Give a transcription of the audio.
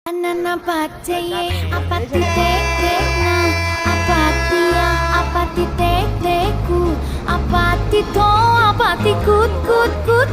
Anana paceye apati tekna apatia apati teku apati to apati kut kut kut